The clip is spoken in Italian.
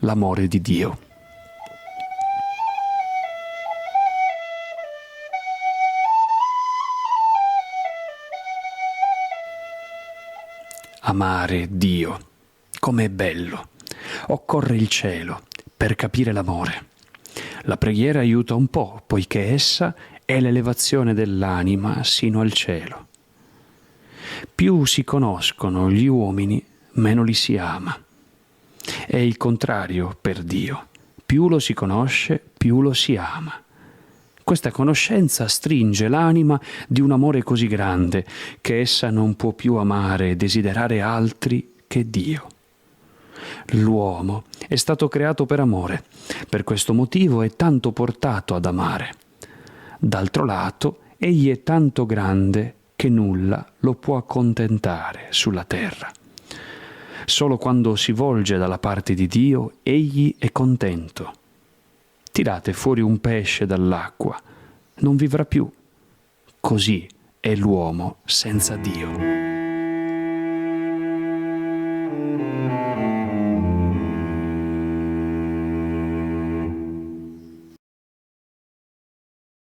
l'amore di Dio. Amare Dio, com'è bello! Occorre il cielo per capire l'amore. La preghiera aiuta un po', poiché essa è l'elevazione dell'anima sino al cielo. Più si conoscono gli uomini, meno li si ama. È il contrario per Dio. Più lo si conosce, più lo si ama. Questa conoscenza stringe l'anima di un amore così grande che essa non può più amare e desiderare altri che Dio. L'uomo è stato creato per amore, per questo motivo è tanto portato ad amare. D'altro lato, egli è tanto grande che nulla lo può accontentare sulla terra. Solo quando si volge dalla parte di Dio, egli è contento. Tirate fuori un pesce dall'acqua, non vivrà più. Così è l'uomo senza Dio.